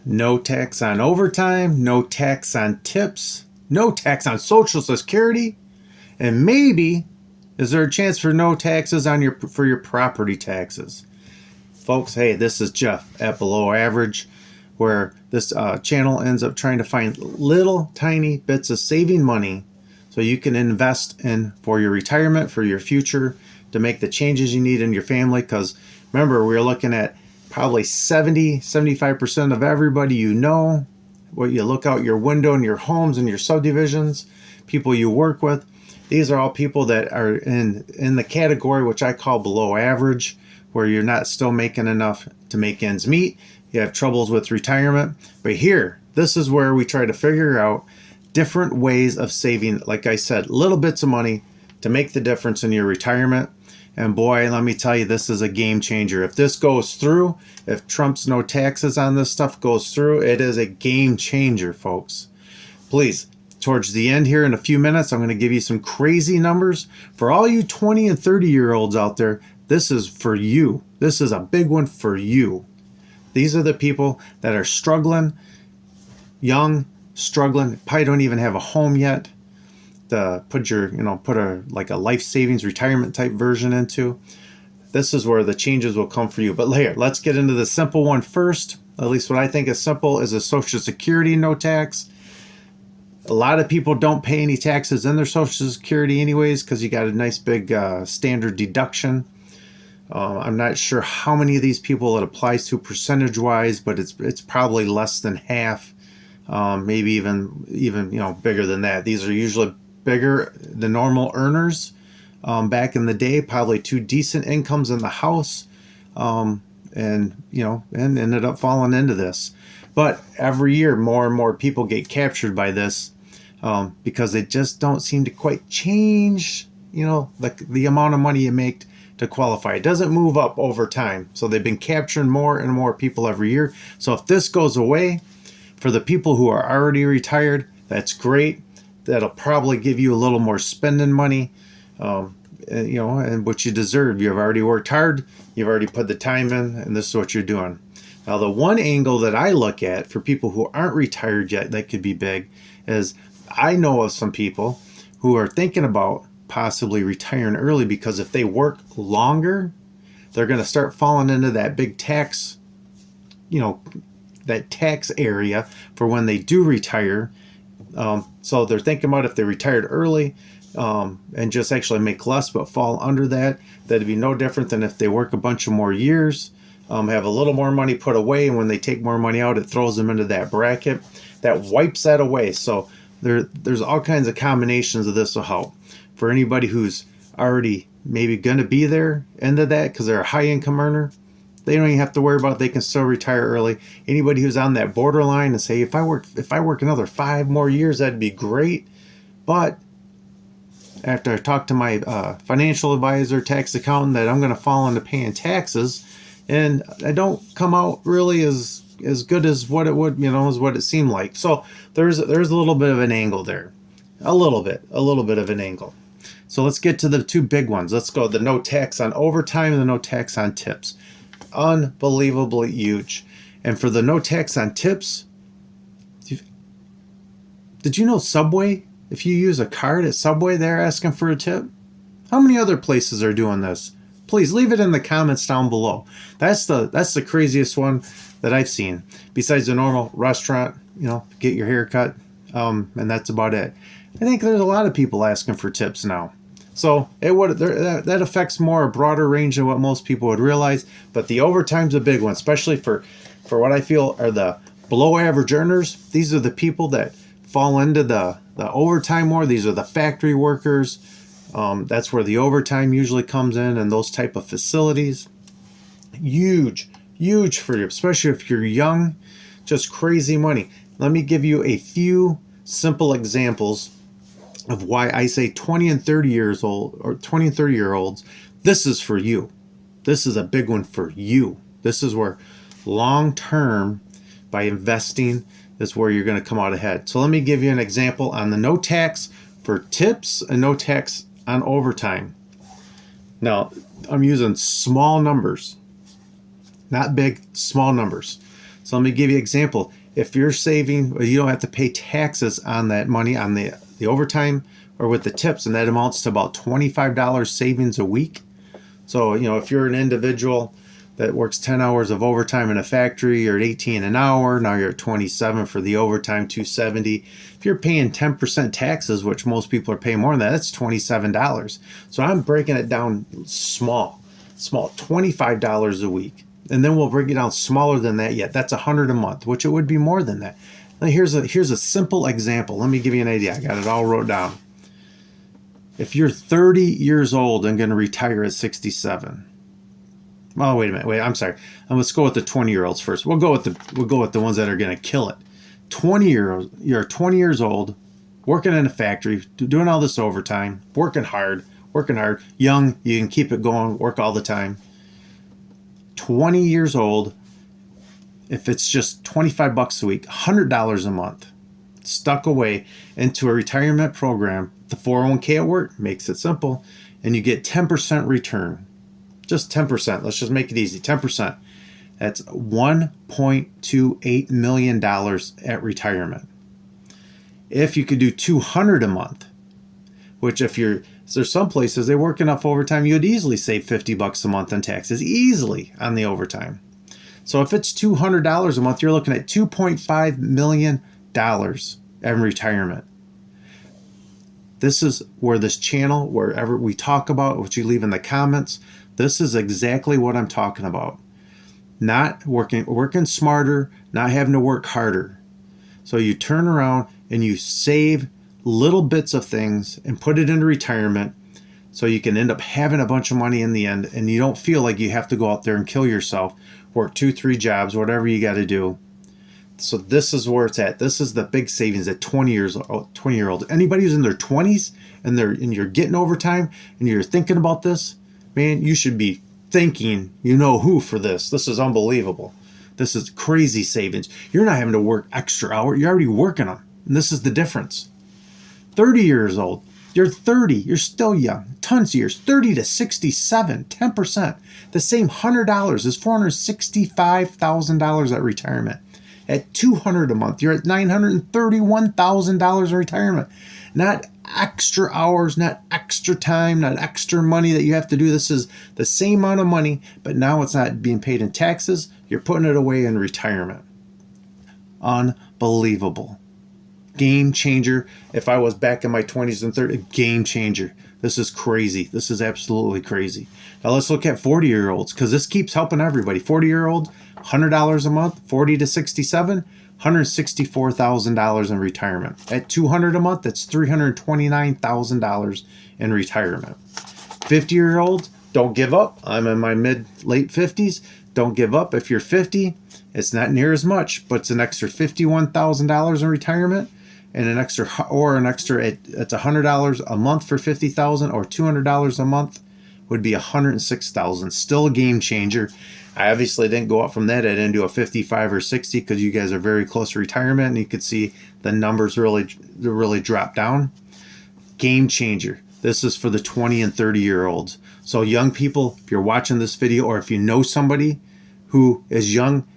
No tax on overtime, no tax on tips, no tax on Social Security, and maybe is there a chance for no taxes on your property taxes? Folks, hey, this is Jeff at Below Average, where this channel ends up trying to find little tiny bits of saving money so you can invest in for your retirement, for your future, to make the changes you need in your family. Because remember, we're looking at probably 75% of everybody you know, what you look out your window in your homes and your subdivisions, people you work with. These are all people that are in the category which I call below average, where you're not still making enough to make ends meet. You have troubles with retirement. But here, this is where we try to figure out different ways of saving, like I said, little bits of money to make the difference in your retirement. And boy, let me tell you, this is a game changer. If this goes through, if Trump's no taxes on this stuff goes through, it is a game changer, folks. Please, towards the end here in a few minutes, I'm going to give you some crazy numbers. For all you 20 and 30-year-olds out there, this is for you. This is a big one for you. These are the people that are struggling, young, struggling, probably don't even have a home yet to put a life savings retirement type version into. This is where the changes will come for you. But here, let's get into the simple one first. At least what I think is simple is a Social Security no tax. A lot of people don't pay any taxes in their Social Security anyways because you got a nice big standard deduction. I'm not sure how many of these people it applies to percentage wise, but it's probably less than half, maybe even bigger than that. These are usually bigger than normal earners. Back in the day, probably two decent incomes in the house, and ended up falling into this. But every year, more and more people get captured by this because they just don't seem to quite change, the amount of money you make to qualify. It doesn't move up over time. So they've been capturing more and more people every year. So if this goes away, for the people who are already retired, that's great. That'll probably give you a little more spending money, and what you deserve. You've already worked hard. You've already put the time in, and this is what you're doing. Now, the one angle that I look at for people who aren't retired yet that could be big is I know of some people who are thinking about possibly retiring early because if they work longer, they're going to start falling into that big tax, that tax area for when they do retire. So they're thinking about if they retired early and just actually make less but fall under that'd be no different than if they work a bunch of more years, have a little more money put away, and when they take more money out, it throws them into that bracket. That wipes that away. So there's all kinds of combinations of this will help. For anybody who's already maybe going to be there into that because they're a high income earner, they don't even have to worry about it. They can still retire early. Anybody who's on that borderline and say, if I work another 5 more years, that'd be great. But after I talk to my financial advisor, tax accountant, that I'm going to fall into paying taxes, and I don't come out really as good as what it would, as what it seemed like. So there's a little bit of an angle there, a little bit of an angle. So let's get to the two big ones. Let's go the no tax on overtime and the no tax on tips. Unbelievably huge. And for the no tax on tips, did you know Subway, if you use a card at Subway, they're asking for a tip? How many other places are doing this? Please leave it in the comments down below. That's the craziest one that I've seen. Besides the normal restaurant, get your hair cut, and that's about it. I think there's a lot of people asking for tips now. So that affects a broader range than what most people would realize. But the overtime's a big one, especially for what I feel are the below average earners. These are the people that fall into the overtime more. These are the factory workers. That's where the overtime usually comes in, and those type of facilities. Huge for you, especially if you're young. Just crazy money. Let me give you a few simple examples of why I say 20 and 30 years old or 20 and 30-year-olds, this is for you. This is a big one for you. This is where long term, by investing, is where you're going to come out ahead. So let me give you an example on the no tax for tips and no tax on overtime. Now, I'm using small numbers, not big, small numbers. So let me give you an example. If you're saving, you don't have to pay taxes on that money on the overtime or with the tips, and that amounts to about $25 savings a week. So, if you're an individual that works 10 hours of overtime in a factory, you're at 18 an hour. Now you're at 27 for the overtime, 270. If you're paying 10% taxes, which most people are paying more than that, that's $27. So I'm breaking it down small, $25 a week. And then we'll break it down smaller than that yet. That's $100 a month, which it would be more than that. Now here's a simple example. Let me give you an idea. I got it all wrote down. If you're 30 years old and going to retire at 67. Well, wait a minute. I'm sorry. Let's go with the 20-year-olds first. We'll go with the ones that are going to kill it. You're 20 years old, working in a factory, doing all this overtime, working hard, young, you can keep it going, work all the time. 20 years old, if it's just $25 a week, $100 a month, stuck away into a retirement program. The 401k at work makes it simple, and you get 10% return. Just 10%. Let's just make it easy. 10%. That's $1.28 million at retirement. If you could do $200 a month, which there's some places they work enough overtime, you'd easily save $50 a month in taxes, easily on the overtime. So if it's $200 a month, you're looking at $2.5 million in retirement. This is where this channel, wherever we talk about, what you leave in the comments, this is exactly what I'm talking about. Not working smarter, not having to work harder. So you turn around and you save little bits of things and put it into retirement so you can end up having a bunch of money in the end, and you don't feel like you have to go out there and kill yourself, work 2-3 jobs, whatever you got to do. So this is where it's at. This is the big savings at 20-year-old. Anybody who's in their 20s and you're getting overtime and you're thinking about this, man, you should be thanking who for this. This is unbelievable. This is crazy savings. You're not having to work extra hours. You're already working them. And this is the difference. 30 years old. You're 30. You're still young. Tons of years. 30 to 67. 10%. The same $100 is $465,000 at retirement. At $200 a month, you're at $931,000 in retirement. Not extra hours, not extra time, not extra money that you have to do. This is the same amount of money, but now it's not being paid in taxes. You're putting it away in retirement. Unbelievable. Game changer. If I was back in my 20s and 30s, game changer. This is crazy. This is absolutely crazy. Now let's look at 40-year-olds, because this keeps helping everybody. 40-year-old, $100 a month, 40 to 67, $164,000 in retirement. At $200 a month, that's $329,000 in retirement. 50-year-old, don't give up. I'm in my late 50s. Don't give up. If you're 50, it's not near as much, but it's an extra $51,000 in retirement, and it's $100 a month for $50,000, or $200 a month would be $106,000. Still a game changer. I obviously didn't go up from that. I didn't do a 55 or 60 because you guys are very close to retirement, and you could see the numbers really drop down. Game changer. This is for the 20 and 30-year-olds. So young people, if you're watching this video, or if you know somebody who is young,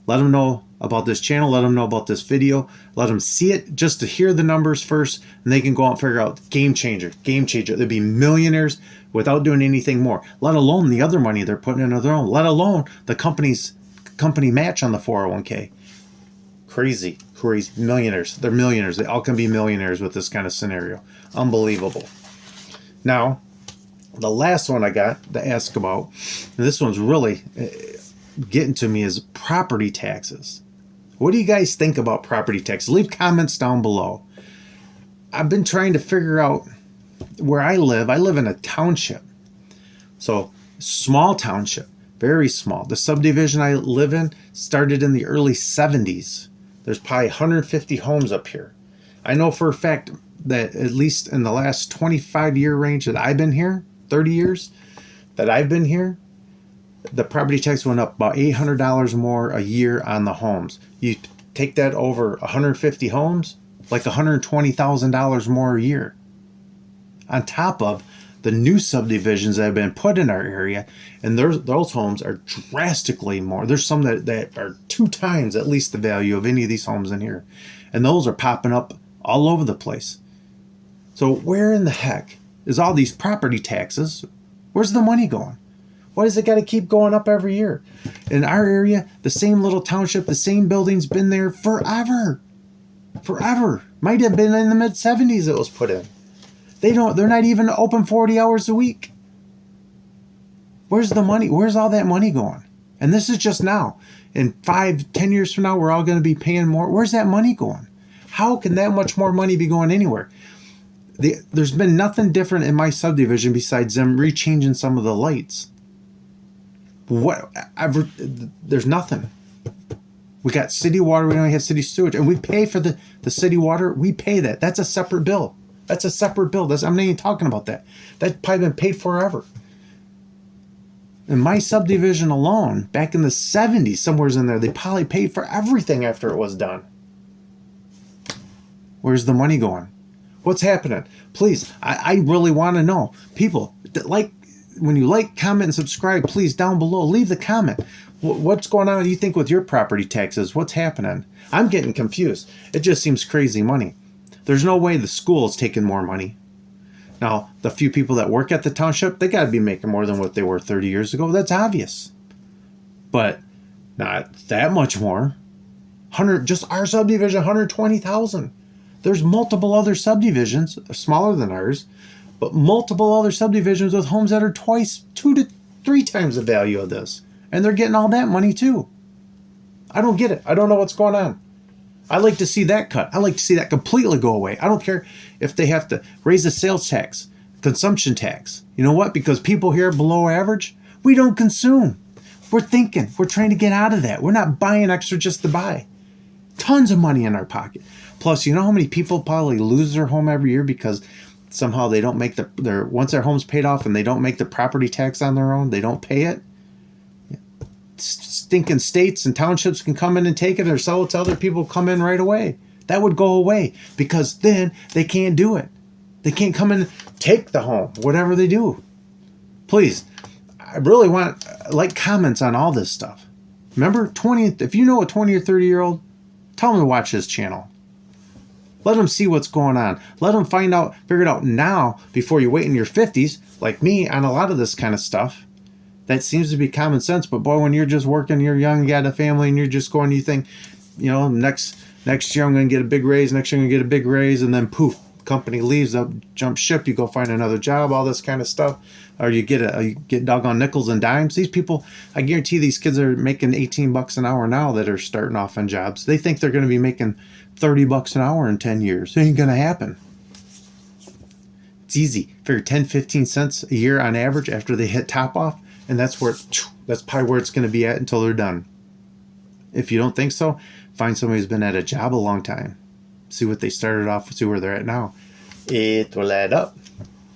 let them know about this channel. Let them know about this video. Let them see it just to hear the numbers first, and they can go out and figure out game changer. They'd be millionaires without doing anything more, let alone the other money they're putting into their own, let alone the company match on the 401k. Crazy. Millionaires. They're millionaires. They all can be millionaires with this kind of scenario. Unbelievable. Now, the last one I got to ask about, and this one's really getting to me, is property taxes. What do you guys think about property taxes? Leave comments down below. I've been trying to figure out where I live. I live in a township. So, small township, very small. The subdivision I live in started in the early 70s. There's probably 150 homes up here. I know for a fact that at least in the last 25-year range that I've been here, 30 years that I've been here, the property tax went up about $800 more a year on the homes. You take that over 150 homes, like $120,000 more a year. On top of the new subdivisions that have been put in our area, and those homes are drastically more. There's some that are 2 times at least the value of any of these homes in here. And those are popping up all over the place. So where in the heck is all these property taxes? Where's the money going? Why does it got to keep going up every year? In our area, the same little township, the same building's been there forever. Forever. Might have been in the mid-70s it was put in. They're not even open 40 hours a week. Where's the money? Where's all that money going? And this is just now. In 5-10 years from now, we're all going to be paying more. Where's that money going? How can that much more money be going anywhere? There's been nothing different in my subdivision besides them rechanging some of the lights. There's nothing. We got city water. We don't have city sewage, and we pay for the city water. We pay that. That's a separate bill. That's a separate bill. I'm not even talking about that. That's probably been paid forever. In my subdivision alone, back in the 70s, somewhere's in there, they probably paid for everything after it was done. Where's the money going? What's happening? Please, I really want to know. People, when you like, comment, and subscribe, please, down below, leave the comment. What's going on, do you think, with your property taxes? What's happening? I'm getting confused. It just seems crazy money. There's no way the school is taking more money. Now, the few people that work at the township, they got to be making more than what they were 30 years ago. That's obvious. But not that much more. Just our subdivision, 120,000. There's multiple other subdivisions, smaller than ours, but multiple other subdivisions with homes that are 2 to 3 times the value of this. And they're getting all that money too. I don't get it. I don't know what's going on. I like to see that cut. I like to see that completely go away. I don't care if they have to raise the sales tax, consumption tax. You know what? Because people here below average, we don't consume. We're thinking. We're trying to get out of that. We're not buying extra just to buy. Tons of money in our pocket. Plus, you know how many people probably lose their home every year because somehow they don't make once their home's paid off and they don't make the property tax on their own, they don't pay it. Stinking states and townships can come in and take it or sell it to other people, come in right away. That would go away because then they can't do it. They can't come in and take the home, whatever they do. Please, I really want comments on all this stuff. Remember, if you know a 20 or 30-year-old, tell them to watch this channel. Let them see what's going on. Let them figure it out now before you wait in your 50s, like me, on a lot of this kind of stuff. That seems to be common sense, but boy, when you're just working, you're young, you got a family, and you're just going, you think, next year I'm going to get a big raise, next year I'm going to get a big raise, and then poof, company leaves, up, jump ship, you go find another job, all this kind of stuff, or you get doggone nickels and dimes. These people, I guarantee these kids are making $18 an hour now that are starting off on jobs. They think they're going to be making $30 an hour in 10 years. It ain't going to happen. It's easy. Figure 10, 15 cents a year on average after they hit top off. And that's probably where it's going to be at until they're done. If you don't think so, find somebody who's been at a job a long time. See what they started off with, see where they're at now. It will add up.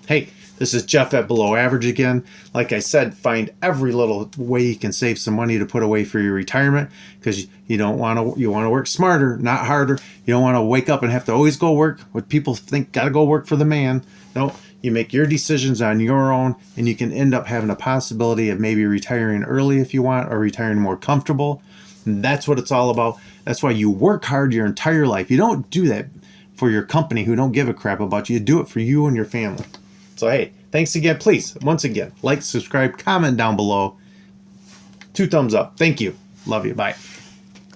Hey, this is Jeff at Below Average again. Like I said, find every little way you can save some money to put away for your retirement, because you want to work smarter, not harder. You don't want to wake up and have to always go work. What people think, got to go work for the man. No. You make your decisions on your own, and you can end up having a possibility of maybe retiring early if you want, or retiring more comfortable. And that's what it's all about. That's why you work hard your entire life. You don't do that for your company who don't give a crap about you. You do it for you and your family. So, hey, thanks again. Please, once again, like, subscribe, comment down below. 2 thumbs up. Thank you. Love you. Bye.